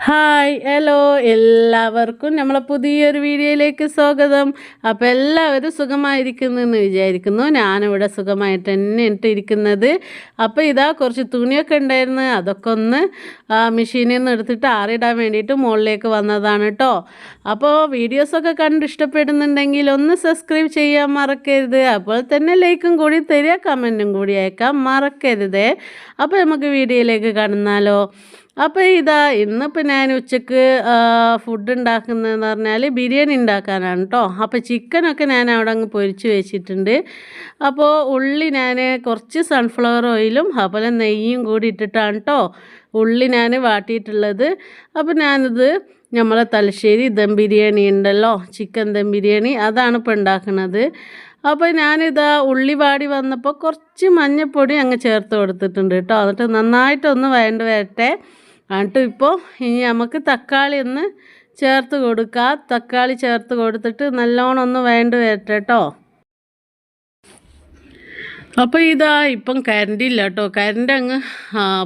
Hi hello എല്ലാവർക്കും നമ്മളെ പുതിയൊരു വീഡിയോയിലേക്ക് സ്വാഗതം. അപ്പോൾ എല്ലാവരും സുഖമായിരിക്കുന്നെന്ന് വിചാരിക്കുന്നു. ഞാനിവിടെ സുഖമായിട്ട് തന്നെ ഇരിക്കുന്നത്. അപ്പോൾ ഇതാ കുറച്ച് തുണിയൊക്കെ ഉണ്ടായിരുന്നു, അതൊക്കെ ഒന്ന് മെഷീനിൽ നിന്ന് എടുത്തിട്ട് ആറിടാൻ വേണ്ടിയിട്ട് മുകളിലേക്ക് വന്നതാണ് കേട്ടോ. അപ്പോൾ വീഡിയോസൊക്കെ കണ്ട് ഇഷ്ടപ്പെടുന്നുണ്ടെങ്കിൽ ഒന്ന് സബ്സ്ക്രൈബ് ചെയ്യാൻ മറക്കരുത്. അപ്പോൾ തന്നെ ലൈക്കും കൂടി തരിക, കമൻറ്റും കൂടി അയക്കാൻ മറക്കരുത്. അപ്പോൾ നമുക്ക് വീഡിയോയിലേക്ക് കടന്നാലോ. അപ്പോൾ ഇതാ ഇന്നിപ്പോൾ ഞാൻ ഉച്ചക്ക് ഫുഡ് ഉണ്ടാക്കുന്നതെന്ന് പറഞ്ഞാൽ ബിരിയാണി ഉണ്ടാക്കാനാണ് കേട്ടോ. അപ്പോൾ ചിക്കനൊക്കെ ഞാൻ അവിടെ അങ്ങ് പൊരിച്ച് വെച്ചിട്ടുണ്ട്. അപ്പോൾ ഉള്ളി ഞാൻ കുറച്ച് സൺഫ്ലവർ ഓയിലും അതുപോലെ നെയ്യും കൂടി ഇട്ടിട്ടാണ് കേട്ടോ ഉള്ളി ഞാൻ വാട്ടിയിട്ടുള്ളത്. അപ്പോൾ ഞാനിത് നമ്മളെ തലശ്ശേരി ദം ബിരിയാണി ഉണ്ടല്ലോ, ചിക്കൻ ദം ബിരിയാണി, അതാണ് ഇപ്പോൾ ഉണ്ടാക്കുന്നത്. അപ്പോൾ ഞാനിതാ ഉള്ളി വാടി വന്നപ്പോൾ കുറച്ച് മഞ്ഞൾപ്പൊടി അങ്ങ് ചേർത്ത് കൊടുത്തിട്ടുണ്ട് കേട്ടോ. എന്നിട്ട് നന്നായിട്ടൊന്ന് വരട്ടെ. എന്നിട്ട് ഇപ്പോൾ ഇനി നമുക്ക് തക്കാളി ഒന്ന് ചേർത്ത് കൊടുക്കുക. തക്കാളി ചേർത്ത് കൊടുത്തിട്ട് നല്ലോണം ഒന്ന് വരട്ടെ കേട്ടോ. അപ്പോൾ ഇതാ ഇപ്പം കരണ്ടില്ല കേട്ടോ, കരണ്ട് അങ്ങ്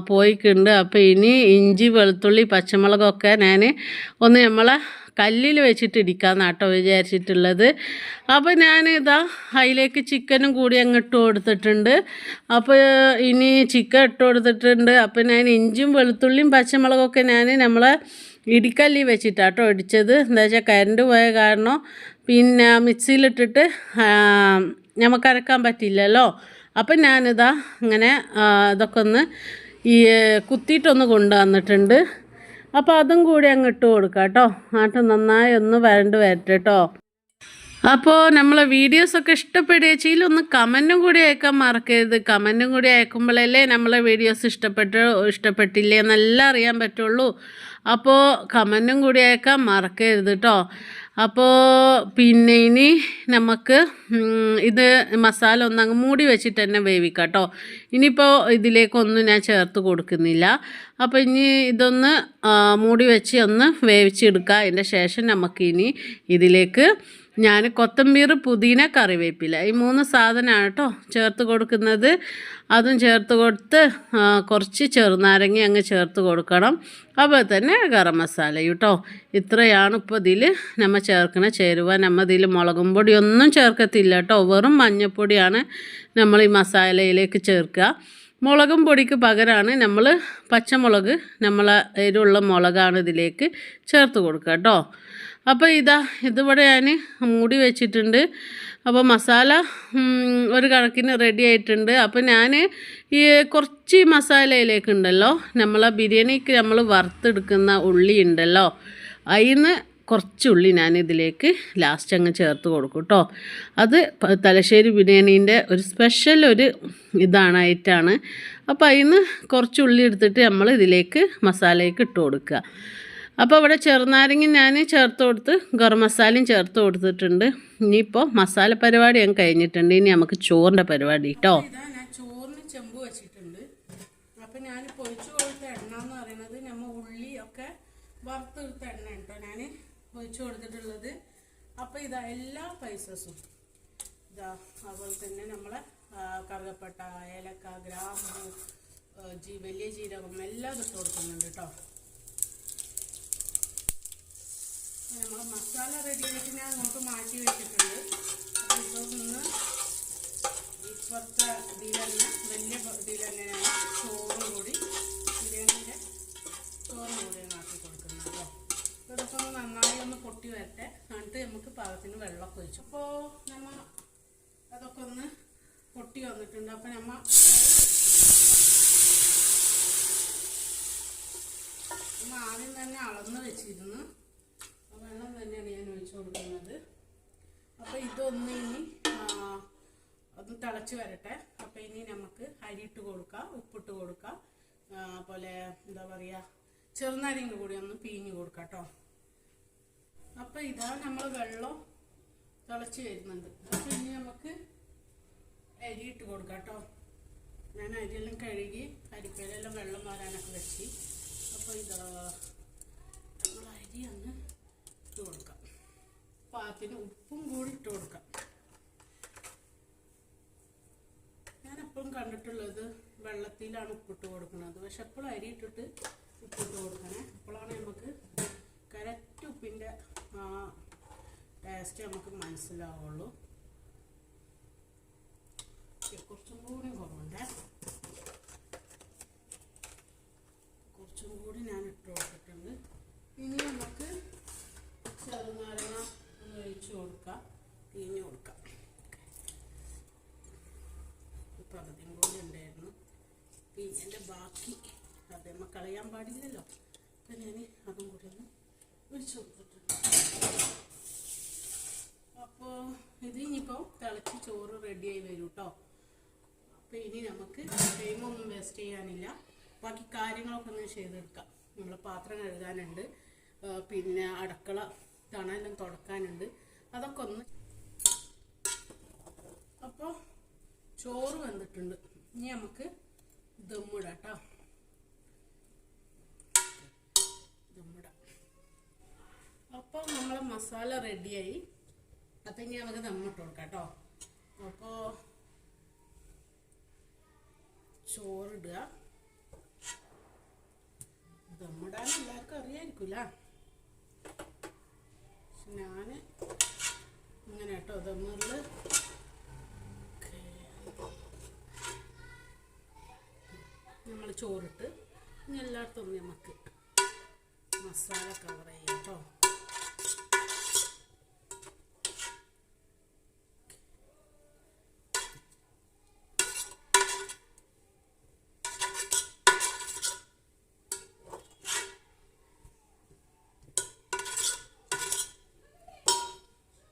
പോയിട്ടുണ്ട്. അപ്പോൾ ഇനി ഇഞ്ചി വെളുത്തുള്ളി പച്ചമുളകൊക്കെ ഞാൻ ഒന്ന് നമ്മളെ കല്ലിൽ വെച്ചിട്ട് ഇടിക്കാമെന്നാണ് കേട്ടോ വിചാരിച്ചിട്ടുള്ളത്. അപ്പോൾ ഞാനിതാ അതിലേക്ക് ചിക്കനും കൂടി അങ്ങ് ഇട്ട് കൊടുത്തിട്ടുണ്ട്. അപ്പോൾ ഇനി ചിക്കൻ ഇട്ട് കൊടുത്തിട്ടുണ്ട്. അപ്പോൾ ഞാൻ ഇഞ്ചിയും വെളുത്തുള്ളിയും പച്ചമുളകൊക്കെ ഞാൻ നമ്മളെ ഇടിക്കല്ലി വെച്ചിട്ടാട്ടോ ഇടിച്ചത്. എന്താ വെച്ചാൽ കരണ്ട് പോയ കാരണം പിന്നെ മിക്സിയിലിട്ടിട്ട് നമുക്ക് അരക്കാൻ പറ്റില്ലല്ലോ. അപ്പം ഞാനിതാ ഇങ്ങനെ ഇതൊക്കെ ഒന്ന് കുത്തിയിട്ടൊന്ന് കൊണ്ടുവന്നിട്ടുണ്ട്. അപ്പോൾ അതും കൂടി അങ്ങ് ഇട്ട് കൊടുക്കാം കേട്ടോ. എന്നിട്ട് നന്നായി ഒന്ന് വരട്ടെ കേട്ടോ. അപ്പോൾ നമ്മളെ വീഡിയോസൊക്കെ ഇഷ്ടപ്പെടുകയെങ്കിൽ ഒന്ന് കമൻറ്റും കൂടി അയക്കാൻ മറക്കരുത്. കമൻറ്റും കൂടി അയക്കുമ്പോഴല്ലേ നമ്മളെ വീഡിയോസ് ഇഷ്ടപ്പെട്ടില്ലേ എന്നെല്ലാം അറിയാൻ പറ്റുള്ളൂ. അപ്പോൾ കമൻറ്റും കൂടി അയക്കാൻ മറക്കരുത് കേട്ടോ. അപ്പോൾ പിന്നെ ഇനി നമുക്ക് ഇത് മസാല ഒന്നങ്ങ് മൂടി വെച്ചിട്ട് തന്നെ വേവിക്കാം കേട്ടോ. ഇനിയിപ്പോൾ ഇതിലേക്കൊന്നും ഞാൻ ചേർത്ത് കൊടുക്കുന്നില്ല. അപ്പോൾ ഇനി ഇതൊന്ന് മൂടി വെച്ച് ഒന്ന് വേവിച്ചെടുക്കുക. അതിൻ്റെ ശേഷം നമുക്കിനി ഇതിലേക്ക് ഞാൻ കൊത്തമ്പീർ, പുതിന, കറിവേപ്പില, ഈ 3 സാധനമാണ് കേട്ടോ ചേർത്ത് കൊടുക്കുന്നത്. അതും ചേർത്ത് കൊടുത്ത് കുറച്ച് ചെറുനാരങ്ങ അങ്ങ് ചേർത്ത് കൊടുക്കണം. അതുപോലെ തന്നെ ഗരം മസാല കേട്ടോ. ഇത്രയാണ് ഇപ്പോൾ ഇതിൽ നമ്മൾ ചേർക്കണ ചേരുവ. നമ്മൾ ഇതിൽ മുളകും പൊടിയൊന്നും ചേർക്കത്തില്ല കേട്ടോ, വെറും മഞ്ഞൾപ്പൊടിയാണ് നമ്മൾ ഈ മസാലയിലേക്ക് ചേർക്കുക. മുളകും പൊടിക്ക് പകരമാണ് നമ്മൾ പച്ചമുളക്, നമ്മളെ എരിവുള്ള മുളകാണ് ഇതിലേക്ക് ചേർത്ത് കൊടുക്കുക കേട്ടോ. അപ്പോൾ ഇതിവിടെ ഞാൻ മൂടി വെച്ചിട്ടുണ്ട്. അപ്പോൾ മസാല ഒരു കണക്കിന് റെഡി ആയിട്ടുണ്ട്. അപ്പോൾ ഞാൻ ഈ കുറച്ച് മസാലയിലേക്ക് ഉണ്ടല്ലോ, നമ്മളെ ബിരിയാണിക്ക് നമ്മൾ വറുത്തെടുക്കുന്ന ഉള്ളി ഉണ്ടല്ലോ, അതിന് കുറച്ച് ഉള്ളി ഞാൻ ഇതിലേക്ക് ലാസ്റ്റ് അങ്ങ് ചേർത്ത് കൊടുക്കും കേട്ടോ. അത് തലശ്ശേരി ബിരിയാണീൻ്റെ ഒരു സ്പെഷ്യൽ ഒരു ഐറ്റമാണ്. അപ്പോൾ അതിന് കുറച്ച് ഉള്ളി എടുത്തിട്ട് നമ്മൾ ഇതിലേക്ക് മസാലയ്ക്ക് ഇട്ട് കൊടുക്കുക. അപ്പോൾ ഇവിടെ ചെറുനാരങ്ങ ഞാൻ ചേർത്ത് കൊടുത്ത് ഗരം മസാലയും ചേർത്ത് കൊടുത്തിട്ടുണ്ട്. ഇനിയിപ്പോൾ മസാല പരിപാടി ഞാൻ കഴിഞ്ഞിട്ടുണ്ട്. ഇനി നമുക്ക് ചോറിൻ്റെ പരിപാടി കേട്ടോ. ഞാൻ ചോറിന് ചെമ്പ് വെച്ചിട്ടുണ്ട്. അപ്പോൾ ഞാൻ പൊരിച്ചു കൊടുത്ത എണ്ണ എന്ന് പറയുന്നത് നമ്മൾ ഉള്ളി ഒക്കെ വറുത്തെടുത്ത എണ്ണ കേട്ടോ ഞാൻ ഒഴിച്ചു കൊടുത്തിട്ടുള്ളത്. അപ്പോൾ എല്ലാ സ്പൈസസും അതുപോലെ തന്നെ നമ്മളെ കറുകപ്പട്ട, ഏലക്ക, ഗ്രാമ്പൂ, വലിയ ജീരകം എല്ലാം ഇട്ട് കൊടുക്കുന്നുണ്ട് കേട്ടോ. നമ്മൾ മസാല റെഡി ആയിട്ട് ഞാൻ അങ്ങോട്ട് മാറ്റി വെച്ചിട്ടുണ്ട്. അപ്പോൾ ഇതൊന്ന് ഇപ്പുറത്തെ ഇതിൽ തന്നെ വലിയ ഇതിൽ തന്നെ ഞാൻ ചോറും കൂടി ബിരിയാണിൻ്റെ ചോറും കൂടി ആക്കി കൊടുക്കുന്നത് കേട്ടോ. ഇതൊക്കെ ഒന്ന് നന്നായി ഒന്ന് പൊട്ടി വരട്ടെ. എന്നിട്ട് നമുക്ക് പാകത്തിന് വെള്ളമൊക്കെ ഒഴിച്ചു. അപ്പോൾ നമ്മൾ അതൊക്കെ ഒന്ന് പൊട്ടി വന്നിട്ടുണ്ട്. അപ്പോൾ നമ്മൾ ആദ്യം തന്നെ അളന്ന് വെച്ചിരുന്നു. വെള്ളം തന്നെയാണ് ഞാൻ ഒഴിച്ചു കൊടുക്കുന്നത്. അപ്പോൾ ഇതൊന്ന് ഇനി ഒന്ന് തിളച്ച് വരട്ടെ. അപ്പോൾ ഇനി നമുക്ക് അരിയിട്ട് കൊടുക്കാം, ഉപ്പിട്ട് കൊടുക്കാം, അതുപോലെ എന്താ പറയുക ചെറുനാരങ്ങ കൂടി ഒന്ന് പിഴിഞ്ഞ് കൊടുക്കാം കേട്ടോ. അപ്പോൾ നമ്മൾ വെള്ളം തിളച്ച് വരുന്നുണ്ട്. അപ്പോൾ ഇനി നമുക്ക് അരിയിട്ട് കൊടുക്കാം കേട്ടോ. ഞാൻ അരിയെല്ലാം കഴുകി അരിപ്പയിലെല്ലാം വെള്ളം വരാനൊക്കെ വെച്ച്. അപ്പോൾ നമ്മൾ അരി ഒന്ന് ഇട്ട് കൊടുക്കാം. പാകത്തിന് ഉപ്പും കൂടി ഇട്ട് കൊടുക്കാം. ഞാൻ എപ്പോഴും കണ്ടിട്ടുള്ളത് വെള്ളത്തിലാണ് ഉപ്പിട്ട് കൊടുക്കുന്നത്. പക്ഷെ എപ്പോഴും അരി ഇട്ടിട്ട് ഉപ്പിട്ട് കൊടുക്കണേ. അപ്പോഴാണ് നമുക്ക് ടേസ്റ്റ് നമുക്ക് മനസ്സിലാവുള്ളൂ. കുറച്ചും കൂടി കുറവുണ്ട്, കുറച്ചും കൂടി ഞാൻ ഇട്ട് കൊടുത്തിട്ടുണ്ട്. ഇനി നമുക്ക് ചെറുനാരങ്ങ ഒന്ന് ഒഴിച്ച് കൊടുക്കാം, പിഴിഞ്ഞ് കൊടുക്കാം. പകുതിയും കൂടി ഉണ്ടായിരുന്നു, പിഴിഞ്ഞതിൻ്റെ ബാക്കി അത് നമ്മൾ കളയാൻ പാടില്ലല്ലോ. അപ്പം ഞാൻ അതും കൂടി ഒന്ന് ഒഴിച്ച് കൊടുത്തിട്ടുണ്ട്. അപ്പോൾ ഇത് ഇനിയിപ്പോൾ തിളച്ച് ചോറ് റെഡിയായി വരും കേട്ടോ. അപ്പോൾ ഇനി നമുക്ക് ടൈമൊന്നും വേസ്റ്റ് ചെയ്യാനില്ല, ബാക്കി കാര്യങ്ങളൊക്കെ ഒന്ന് ചെയ്തെടുക്കാം. നമ്മൾ പാത്രം കഴുകാനുണ്ട്, പിന്നെ അടുക്കള തണലും തുടക്കാനുണ്ട്, അതൊക്കെ ഒന്ന്. അപ്പോൾ ചോറ് വെന്തിട്ടുണ്ട്, ഇനി നമുക്ക് ദമ്മിടാം കേട്ടോ. ദമ്മിടാം. അപ്പോൾ നമ്മളെ മസാല റെഡിയായി. അപ്പം ഇനി നമുക്ക് ദമ്മിട്ട് കൊടുക്കാം കേട്ടോ. അപ്പോൾ ചോറിടുക. ദമ്മിടാൻ എല്ലാവർക്കും അറിയാമായിരിക്കില്ല, ഞാൻ ഇങ്ങനെ കേട്ടോ ദമ്മിൽ നമ്മൾ ചോറിട്ട് ഇനി എല്ലായിടത്തും നമുക്ക് മസാല കവർ ചെയ്യാം കേട്ടോ.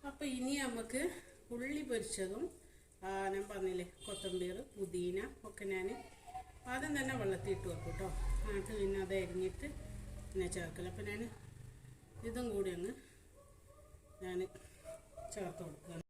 അപ്പോൾ ഇനി നമുക്ക് ഉള്ളി പൊരിച്ചതും ഞാൻ പറഞ്ഞില്ലേ കൊത്തമ്പീർ പുതിന ഒക്കെ ഞാൻ ആദ്യം തന്നെ വെള്ളത്തിൽ ഇട്ട് വെക്കും കേട്ടോ. എന്നിട്ട് പിന്നെ അത് അരിഞ്ഞിട്ട് പിന്നെ ചേർക്കില്ല. അപ്പം ഞാൻ ഇതും കൂടി ഒന്ന് ഞാൻ ചേർത്ത് കൊടുക്കുകയാണ്.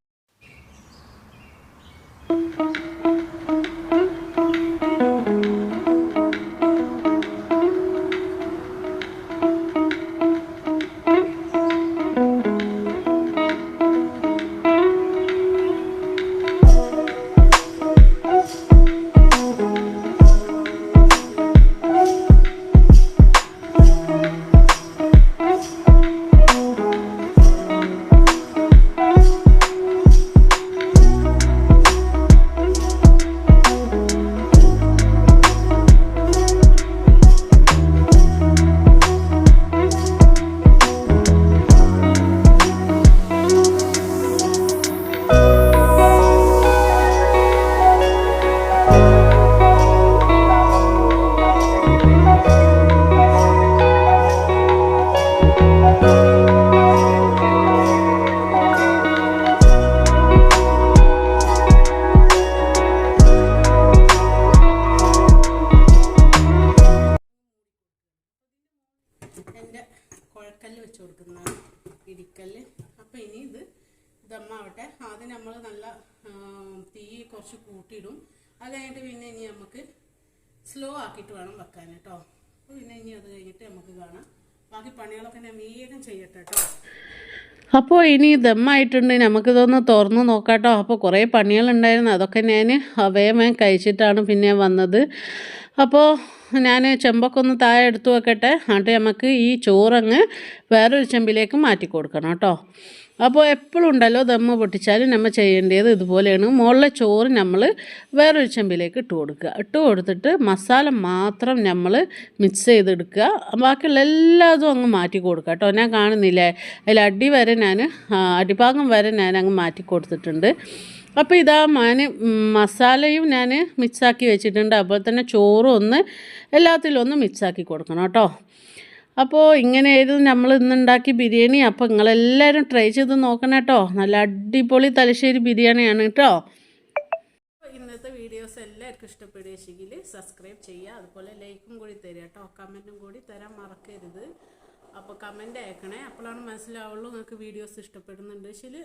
എൻ്റെ കുഴക്കല്ല് വെച്ച് കൊടുക്കുന്നതാണ്, ഇടിക്കല്ല്. അപ്പോൾ ഇനി ഇത് ദമ്മാവട്ടെ. ആദ്യം നമ്മൾ നല്ല തീ കുറച്ച് കൂട്ടിയിടും, അത് കഴിഞ്ഞിട്ട് പിന്നെ ഇനി നമുക്ക് സ്ലോ ആക്കിയിട്ട് വേണം വെക്കാൻ കേട്ടോ. അപ്പോൾ പിന്നെ ഇനി അത് കഴിഞ്ഞിട്ട് നമുക്ക് കാണാം. ബാക്കി പണികളൊക്കെ ഞാൻ വേഗം ചെയ്യട്ടെ കേട്ടോ. അപ്പോൾ ഇനി ദമ്മായിട്ടുണ്ട്, നമുക്കിതൊന്ന് തുറന്ന് നോക്കാം കേട്ടോ. അപ്പോൾ കുറേ പണികളുണ്ടായിരുന്നു, അതൊക്കെ ഞാൻ വേഗം കഴിച്ചിട്ടാണ് പിന്നെ വന്നത്. അപ്പോൾ ഞാൻ ചെമ്പൊക്കെ ഒന്ന് താഴെ എടുത്ത് വെക്കട്ടെ. എന്നിട്ട് നമുക്ക് ഈ ചോറങ്ങ് വേറൊരു ചെമ്പിലേക്ക് മാറ്റി കൊടുക്കണം കേട്ടോ. അപ്പോൾ എപ്പോഴും ഉണ്ടല്ലോ ദമ്മ് പൊട്ടിച്ചാലും നമ്മൾ ചെയ്യേണ്ടത് ഇതുപോലെയാണ്. മുകളിലെ ചോറ് നമ്മൾ വേറൊരു ചെമ്പിലേക്ക് ഇട്ട് കൊടുക്കുക. ഇട്ട് കൊടുത്തിട്ട് മസാല മാത്രം നമ്മൾ മിക്സ് ചെയ്തെടുക്കുക. ബാക്കിയുള്ള എല്ലാതും അങ്ങ് മാറ്റി കൊടുക്കുക കേട്ടോ. ഞാൻ കാണുന്നില്ലേ, അതിൽ അടിഭാഗം വരെ ഞാൻ അങ്ങ് മാറ്റി കൊടുത്തിട്ടുണ്ട്. അപ്പോൾ ഇതാ മസാലയും ഞാൻ മിക്സാക്കി വെച്ചിട്ടുണ്ട്. അതുപോലെ തന്നെ ചോറും ഒന്ന് എല്ലാത്തിലും ഒന്ന് മിക്സാക്കി കൊടുക്കണം കേട്ടോ. അപ്പോൾ ഇങ്ങനെയായിരുന്നു നമ്മൾ ഇന്നുണ്ടാക്കി ബിരിയാണി. അപ്പോൾ നിങ്ങളെല്ലാവരും ട്രൈ ചെയ്ത് നോക്കണം കേട്ടോ. നല്ല അടിപൊളി തലശ്ശേരി ബിരിയാണിയാണ് കേട്ടോ. ഇന്നത്തെ വീഡിയോസ് എല്ലാവർക്കും ഇഷ്ടപ്പെടുകയെങ്കിൽ സബ്സ്ക്രൈബ് ചെയ്യുക, അതുപോലെ ലൈക്കും കൂടി തരിക കേട്ടോ. കമൻറ്റും കൂടി തരാൻ മറക്കരുത്. അപ്പോൾ കമൻറ്റ് അയക്കണേ, അപ്പോഴാണ് മനസ്സിലാവുള്ളൂ നിങ്ങൾക്ക് വീഡിയോസ് ഇഷ്ടപ്പെടുന്നുണ്ട് വെച്ചാൽ,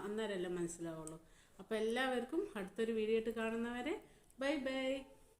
അന്നേരമല്ലേ മനസ്സിലാവുള്ളൂ. അപ്പോൾ എല്ലാവർക്കും അടുത്തൊരു വീഡിയോ ആയിട്ട് കാണുന്നവരെ ബൈ ബൈ.